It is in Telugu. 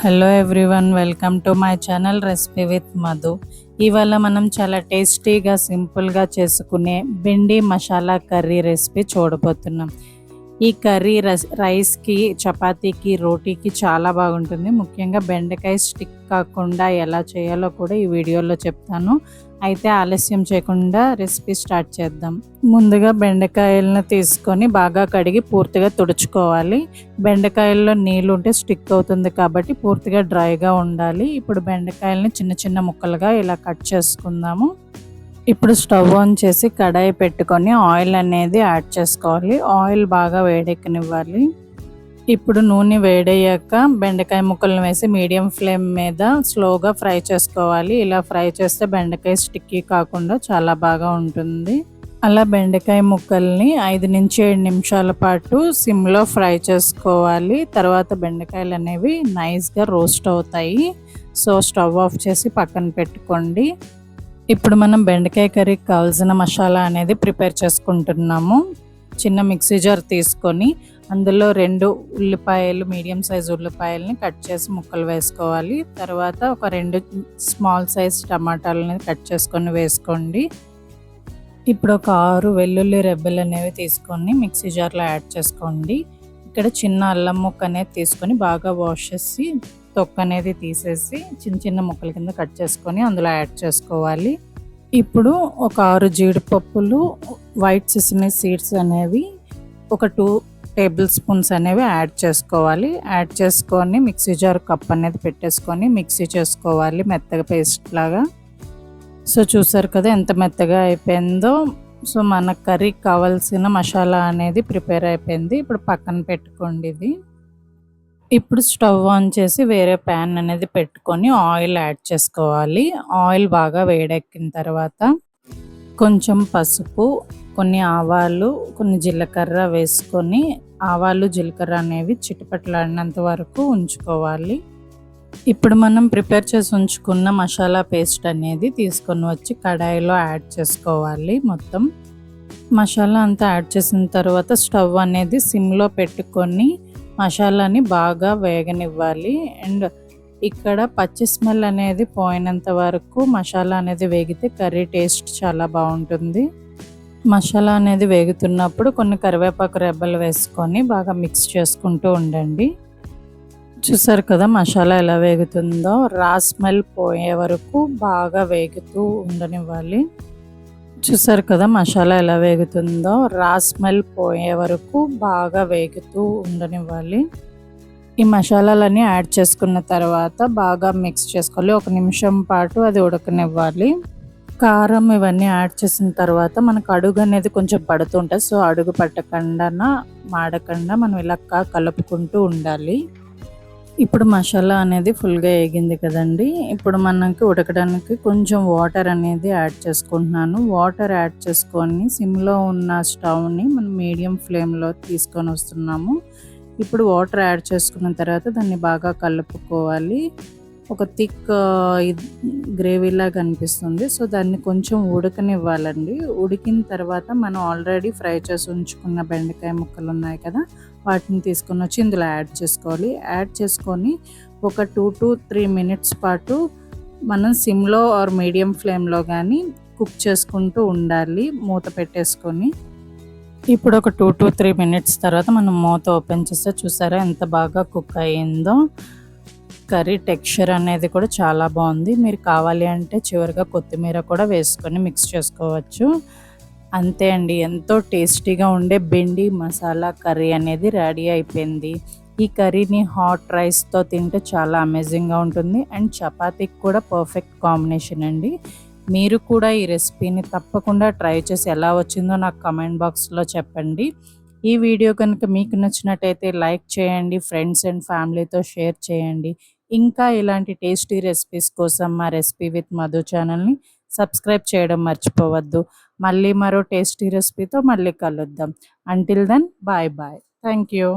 Hello everyone, welcome to my channel recipe with Madhu. ఇవాళ మనం చాలా టేస్టీగా సింపుల్గా చేసుకునే బెండి మసాలా కర్రీ రెసిపీ చూడబోతున్నాం. ఈ కర్రీ రైస్కి, చపాతీకి, రోటీకి చాలా బాగుంటుంది. ముఖ్యంగా బెండకాయ స్టిక్ కాకుండా ఎలా చేయాలో కూడా ఈ వీడియోలో చెప్తాను. అయితే ఆలస్యం చేయకుండా రెసిపీ స్టార్ట్ చేద్దాం. ముందుగా బెండకాయలను తీసుకొని బాగా కడిగి పూర్తిగా తుడుచుకోవాలి. బెండకాయల్లో నీళ్ళు ఉంటే స్టిక్ అవుతుంది కాబట్టి పూర్తిగా డ్రైగా ఉండాలి. ఇప్పుడు బెండకాయలని చిన్న చిన్న ముక్కలుగా ఇలా కట్ చేసుకుందాము. ఇప్పుడు స్టవ్ ఆన్ చేసి కడాయి పెట్టుకొని ఆయిల్ అనేది యాడ్ చేసుకోవాలి. ఆయిల్ బాగా వేడెక్కనివ్వాలి. ఇప్పుడు నూనె వేడయ్యాక బెండకాయ ముక్కలను వేసి మీడియం ఫ్లేమ్ మీద స్లోగా ఫ్రై చేసుకోవాలి. ఇలా ఫ్రై చేస్తే బెండకాయ స్టిక్కీ కాకుండా చాలా బాగా ఉంటుంది. అలా బెండకాయ ముక్కల్ని 5 నుంచి 7 నిమిషాల పాటు సిమ్లో ఫ్రై చేసుకోవాలి. తర్వాత బెండకాయలు అనేవి నైస్గా రోస్ట్ అవుతాయి. సో స్టవ్ ఆఫ్ చేసి పక్కన పెట్టుకోండి. ఇప్పుడు మనం బెండకాయ కర్రీకి కావాల్సిన మసాలా అనేది ప్రిపేర్ చేసుకుంటున్నాము. చిన్న మిక్సీ జార్ తీసుకొని అందులో 2 ఉల్లిపాయలు, మీడియం సైజ్ ఉల్లిపాయలని కట్ చేసి ముక్కలు వేసుకోవాలి. తర్వాత ఒక 2 స్మాల్ సైజ్ టమాటాలని కట్ చేసుకొని వేసుకోండి. ఇప్పుడు ఒక 6 వెల్లుల్లి రెబ్బలు అనేవి తీసుకొని మిక్సీ జార్లో యాడ్ చేసుకోండి. ఇక్కడ చిన్న అల్లం ముక్క అనేది తీసుకొని బాగా వాష్ చేసి తొక్క అనేది తీసేసి చిన్న చిన్న ముక్కల కింద కట్ చేసుకొని అందులో యాడ్ చేసుకోవాలి. ఇప్పుడు ఒక 6 జీడిపప్పులు, వైట్ సెసమీ సీడ్స్ అనేవి ఒక 2 టేబుల్ స్పూన్స్ అనేవి యాడ్ చేసుకోవాలి. యాడ్ చేసుకొని మిక్సీ జార్ కప్ అనేది పెట్టేసుకొని మిక్సీ చేసుకోవాలి మెత్తగా పేస్ట్ లాగా. సో చూసారు కదా ఎంత మెత్తగా అయిపోయిందో. సో మన కర్రీకి కావాల్సిన మసాలా అనేది ప్రిపేర్ అయిపోయింది. ఇప్పుడు పక్కన పెట్టుకోండి ఇది. ఇప్పుడు స్టవ్ ఆన్ చేసి వేరే ప్యాన్ అనేది పెట్టుకొని ఆయిల్ యాడ్ చేసుకోవాలి. ఆయిల్ బాగా వేడెక్కిన తర్వాత కొంచెం పసుపు, కొన్ని ఆవాలు, కొన్ని జీలకర్ర వేసుకొని ఆవాలు, జీలకర్ర అనేవి చిటపటలాడినంత వరకు ఉంచుకోవాలి. ఇప్పుడు మనం ప్రిపేర్ చేసి ఉంచుకున్న మసాలా పేస్ట్ అనేది తీసుకొని వచ్చి కడాయిలో యాడ్ చేసుకోవాలి. మొత్తం మసాలా అంతా యాడ్ చేసిన తర్వాత స్టవ్ అనేది సిమ్లో పెట్టుకొని మసాలాని బాగా వేగనివ్వాలి. అండ్ ఇక్కడ పచ్చి స్మెల్ అనేది పోయినంత వరకు మసాలా అనేది వేగితే కర్రీ టేస్ట్ చాలా బాగుంటుంది. మసాలా అనేది వేగుతున్నప్పుడు కొన్ని కరివేపాకు రెబ్బలు వేసుకొని బాగా మిక్స్ చేసుకుంటూ ఉండండి. చూసారు కదా మసాలా ఎలా వేగుతుందో. రా స్మెల్ పోయే వరకు బాగా వేగుతూ ఉండనివ్వాలి. చూసారు కదా మసాలా ఎలా వేగుతుందో. రా స్మెల్ పోయే వరకు బాగా వేగుతూ ఉండనివ్వాలి. ఈ మసాలాలన్నీ యాడ్ చేసుకున్న తర్వాత బాగా మిక్స్ చేసుకోవాలి. 1 నిమిషం పాటు అది ఉడకనివ్వాలి. కారం ఇవన్నీ యాడ్ చేసిన తర్వాత మనకు అడుగు అనేది కొంచెం పడుతుంటుంది. సో అడుగు పట్టకుండా, మాడకుండా మనం ఇలా కలుపుకుంటూ ఉండాలి. ఇప్పుడు మసాలా అనేది ఫుల్గా వేగింది కదండి. ఇప్పుడు మనకి ఉడకడానికి కొంచెం వాటర్ అనేది యాడ్ చేసుకుంటున్నాను. వాటర్ యాడ్ చేసుకొని సిమ్లో ఉన్న స్టవ్ని మనం మీడియం ఫ్లేమ్లో తీసుకొని వస్తున్నాము. ఇప్పుడు వాటర్ యాడ్ చేసుకున్న తర్వాత దాన్ని బాగా కలుపుకోవాలి. ఒక థిక్ గ్రేవీలాగా కనిపిస్తుంది. సో దాన్ని కొంచెం ఉడకనివ్వాలండి. ఉడికిన తర్వాత మనం ఆల్రెడీ ఫ్రై చేసి ఉంచుకున్న బెండకాయ ముక్కలు ఉన్నాయి కదా, వాటిని తీసుకొని వచ్చి ఇందులో యాడ్ చేసుకోవాలి. యాడ్ చేసుకొని ఒక 2 to 3 మినిట్స్ పాటు మనం సిమ్లో ఆర్ మీడియం ఫ్లేమ్లో కానీ కుక్ చేసుకుంటూ ఉండాలి మూత పెట్టేసుకొని. ఇప్పుడు ఒక 2 to 3 మినిట్స్ తర్వాత మనం మూత ఓపెన్ చేస్తే చూసారా ఎంత బాగా కుక్ అయ్యిందో. కర్రీ టెక్స్చర్ అనేది కూడా చాలా బాగుంది. మీరు కావాలి అంటే చివరిగా కొత్తిమీర కూడా వేసుకొని మిక్స్ చేసుకోవచ్చు. అంతే అండి, ఎంతో టేస్టీగా ఉండే బెండి మసాలా కర్రీ అనేది రెడీ అయిపోయింది. ఈ కర్రీని హాట్ రైస్తో తింటే చాలా అమేజింగ్గా ఉంటుంది. అండ్ చపాతీకి కూడా పర్ఫెక్ట్ కాంబినేషన్ అండి. మీరు కూడా ఈ రెసిపీని తప్పకుండా ట్రై చేసి ఎలా వచ్చిందో నాకు కమెంట్ బాక్స్లో చెప్పండి. ఈ వీడియో కనుక మీకు నచ్చినట్టయితే లైక్ చేయండి, ఫ్రెండ్స్ అండ్ ఫ్యామిలీతో షేర్ చేయండి. ఇంకా ఇలాంటి టేస్టీ రెసిపీస్ కోసం మా రెసిపీ విత్ మధు ఛానల్ని సబ్స్క్రైబ్ చేయడం మర్చిపోవద్దు. మళ్ళీ మరో టేస్టీ రెసిపీతో మళ్ళీ కలుద్దాం. Until then bye bye. Thank you.